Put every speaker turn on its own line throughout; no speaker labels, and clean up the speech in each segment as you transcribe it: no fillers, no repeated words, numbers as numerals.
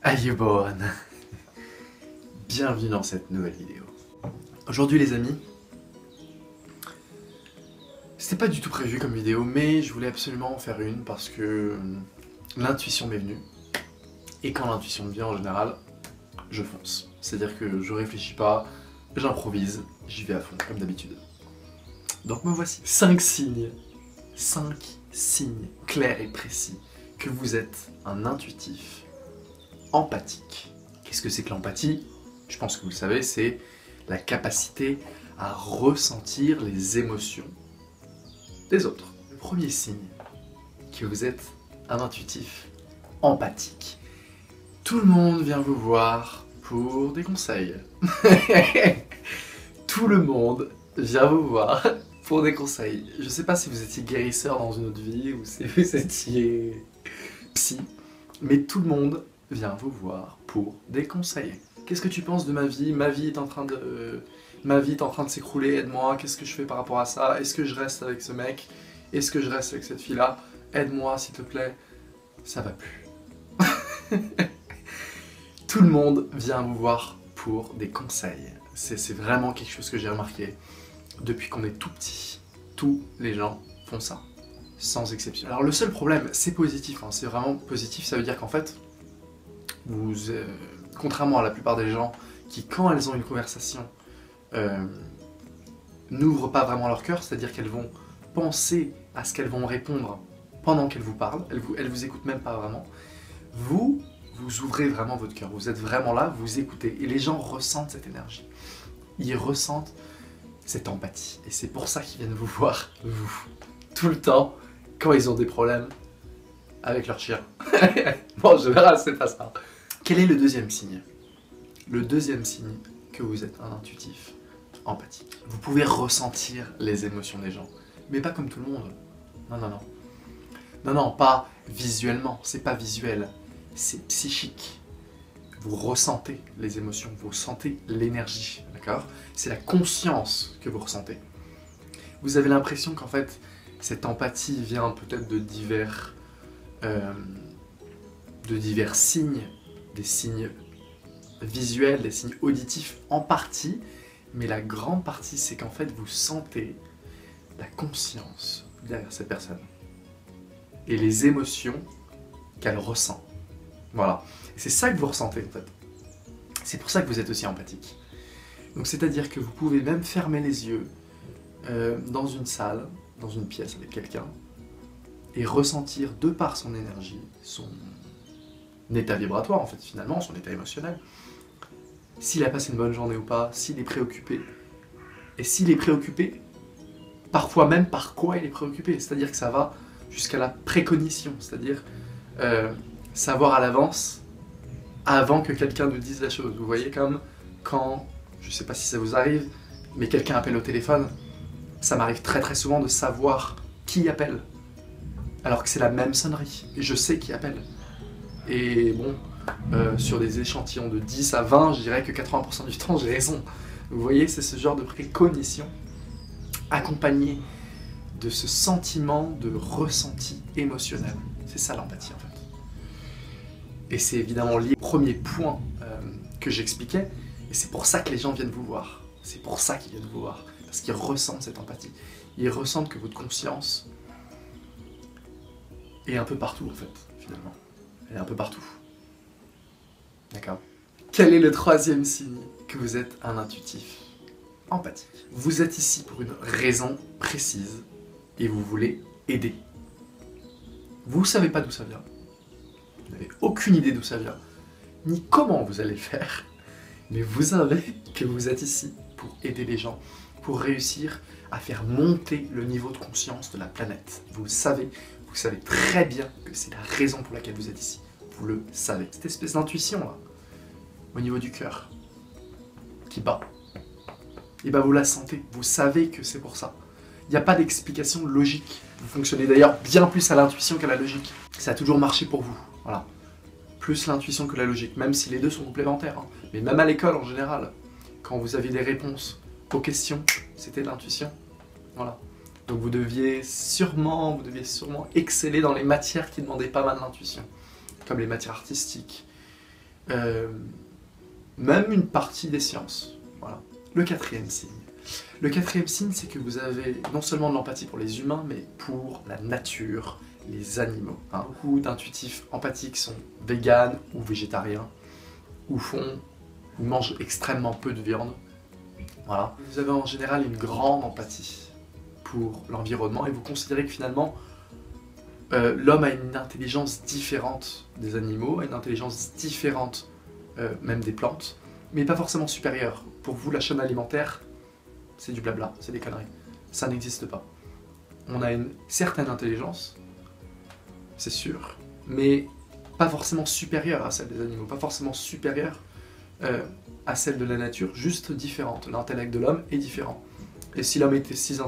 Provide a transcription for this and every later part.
Ayebon. Bienvenue dans cette nouvelle vidéo. Aujourd'hui les amis, c'était pas du tout prévu comme vidéo, mais je voulais absolument en faire une parce que l'intuition m'est venue. Et quand l'intuition me vient en général, je fonce. C'est-à-dire que je réfléchis pas, j'improvise, j'y vais à fond comme d'habitude. Donc me voici. 5 signes clairs et précis que vous êtes un intuitif empathique. Qu'est-ce que c'est que l'empathie? Je pense que vous le savez, c'est la capacité à ressentir les émotions des autres. Le premier signe que vous êtes un intuitif empathique. Tout le monde vient vous voir pour des conseils. Tout le monde vient vous voir pour des conseils. Je sais pas si vous étiez guérisseur dans une autre vie ou si vous étiez psy, mais tout le monde vient vous voir pour des conseils. Qu'est-ce que tu penses de ma vie? Ma vie est en train de s'écrouler, aide-moi, qu'est-ce que je fais par rapport à ça? Est-ce que je reste avec ce mec? Est-ce que je reste avec cette fille-là? Aide-moi s'il te plaît. Ça va plus. Tout le monde vient vous voir pour des conseils. C'est vraiment quelque chose que j'ai remarqué. Depuis qu'on est tout petit, tous les gens font ça, sans exception. Alors le seul problème, c'est positif, hein, c'est vraiment positif, ça veut dire qu'en fait, contrairement à la plupart des gens qui, quand elles ont une conversation, n'ouvrent pas vraiment leur cœur, c'est-à-dire qu'elles vont penser à ce qu'elles vont répondre pendant qu'elles vous parlent, elles vous écoutent même pas vraiment, vous ouvrez vraiment votre cœur, vous êtes vraiment là, vous écoutez, et les gens ressentent cette énergie, ils ressentent cette empathie, et c'est pour ça qu'ils viennent vous voir, vous, tout le temps, quand ils ont des problèmes avec leur chien. Bon, en général, c'est pas ça. Quel est le deuxième signe? Le deuxième signe que vous êtes un intuitif empathique. Vous pouvez ressentir les émotions des gens, mais pas comme tout le monde. Non, non, non. Non, non, pas visuellement, c'est pas visuel, c'est psychique. Vous ressentez les émotions, vous sentez l'énergie, d'accord? C'est la conscience que vous ressentez. Vous avez l'impression qu'en fait, cette empathie vient peut-être de divers signes, des signes visuels, des signes auditifs en partie, mais la grande partie, c'est qu'en fait, vous sentez la conscience derrière cette personne et les émotions qu'elle ressent. Voilà. Et c'est ça que vous ressentez, en fait. C'est pour ça que vous êtes aussi empathique. Donc, c'est-à-dire que vous pouvez même fermer les yeux dans une salle, dans une pièce avec quelqu'un, et ressentir, de par son énergie, son état vibratoire, en fait, finalement, son état émotionnel, s'il a passé une bonne journée ou pas, s'il est préoccupé. Et s'il est préoccupé, parfois même par quoi il est préoccupé. C'est-à-dire que ça va jusqu'à la précognition, c'est-à-dire savoir à l'avance, avant que quelqu'un nous dise la chose. Vous voyez, comme quand, je sais pas si ça vous arrive, mais quelqu'un appelle au téléphone, ça m'arrive très très souvent de savoir qui appelle, alors que c'est la même sonnerie, et je sais qui appelle. Et bon, sur des échantillons de 10 à 20, je dirais que 80% du temps j'ai raison. Vous voyez, c'est ce genre de précognition, accompagné de ce sentiment de ressenti émotionnel. C'est ça l'empathie en fait. Et c'est évidemment lié au premier point que j'expliquais, et c'est pour ça que les gens viennent vous voir. C'est pour ça qu'ils viennent vous voir, parce qu'ils ressentent cette empathie. Ils ressentent que votre conscience est un peu partout en fait, finalement. Elle est un peu partout. D'accord? Quel est le troisième signe que vous êtes un intuitif empathique? Vous êtes ici pour une raison précise et vous voulez aider. Vous ne savez pas d'où ça vient. Vous n'avez aucune idée d'où ça vient, ni comment vous allez le faire. Mais vous savez que vous êtes ici pour aider les gens, pour réussir à faire monter le niveau de conscience de la planète. Vous savez très bien que c'est la raison pour laquelle vous êtes ici. Vous le savez. Cette espèce d'intuition là, au niveau du cœur, qui bat, et ben vous la sentez, vous savez que c'est pour ça. Il n'y a pas d'explication logique. Vous fonctionnez d'ailleurs bien plus à l'intuition qu'à la logique. Ça a toujours marché pour vous, voilà. Plus l'intuition que la logique, même si les deux sont complémentaires. Hein. Mais même à l'école en général, quand vous aviez des réponses aux questions, c'était l'intuition. Voilà. Donc vous deviez sûrement exceller dans les matières qui demandaient pas mal d'intuition, comme les matières artistiques, même une partie des sciences. Voilà. Le quatrième signe. Le quatrième signe, c'est que vous avez non seulement de l'empathie pour les humains, mais pour la nature, les animaux. Hein. Beaucoup d'intuitifs empathiques sont véganes ou végétariens, ou mangent extrêmement peu de viande. Voilà. Vous avez en général une grande empathie pour l'environnement et vous considérez que finalement, l'homme a une intelligence différente des animaux, a une intelligence différente même des plantes, mais pas forcément supérieure. Pour vous, la chaîne alimentaire, c'est du blabla, c'est des conneries. Ça n'existe pas. On a une certaine intelligence, c'est sûr, mais pas forcément supérieure à celle des animaux, pas forcément supérieure à celle de la nature, juste différente. L'intellect de l'homme est différent. Et si l'homme était si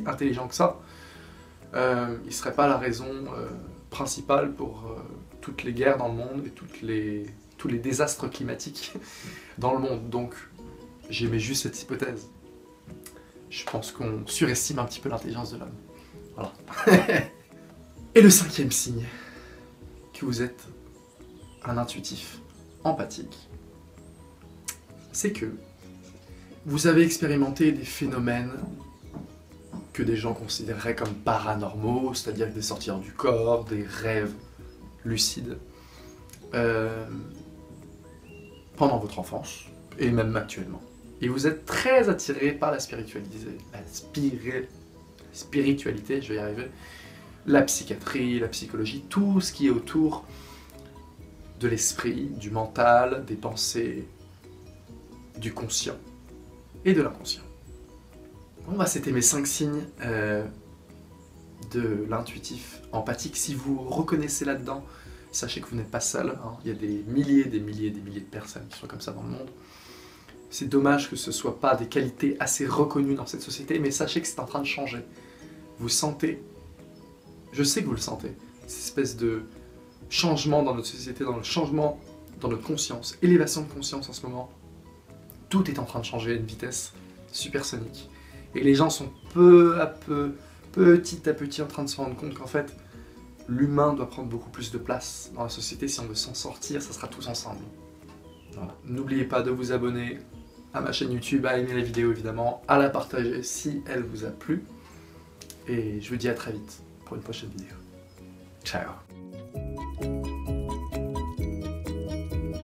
intelligent que ça, il ne serait pas la raison principale pour toutes les guerres dans le monde et tous les désastres climatiques dans le monde. Donc, j'aimais juste cette hypothèse. Je pense qu'on surestime un petit peu l'intelligence de l'homme. Voilà. Et le cinquième signe, que vous êtes un intuitif empathique, c'est que vous avez expérimenté des phénomènes que des gens considéreraient comme paranormaux, c'est-à-dire des sorties hors du corps, des rêves lucides, pendant votre enfance, et même actuellement. Et vous êtes très attiré par la spiritualité, je vais y arriver, la psychiatrie, la psychologie, tout ce qui est autour de l'esprit, du mental, des pensées, du conscient et de l'inconscient. Bon bah c'était mes 5 signes de l'intuitif empathique. Si vous reconnaissez là-dedans, sachez que vous n'êtes pas seul, hein. Il y a des milliers de personnes qui sont comme ça dans le monde. C'est dommage que ce ne soit pas des qualités assez reconnues dans cette société, mais sachez que c'est en train de changer. Vous sentez, je sais que vous le sentez, cette espèce de changement dans notre société, dans le changement dans notre conscience, élévation de conscience en ce moment. Tout est en train de changer à une vitesse supersonique. Et les gens sont peu à peu, petit à petit en train de se rendre compte qu'en fait, l'humain doit prendre beaucoup plus de place dans la société. Si on veut s'en sortir, ça sera tous ensemble. Voilà. N'oubliez pas de vous abonner à ma chaîne YouTube, à aimer la vidéo évidemment, à la partager si elle vous a plu. Et je vous dis à très vite pour une prochaine vidéo. Ciao.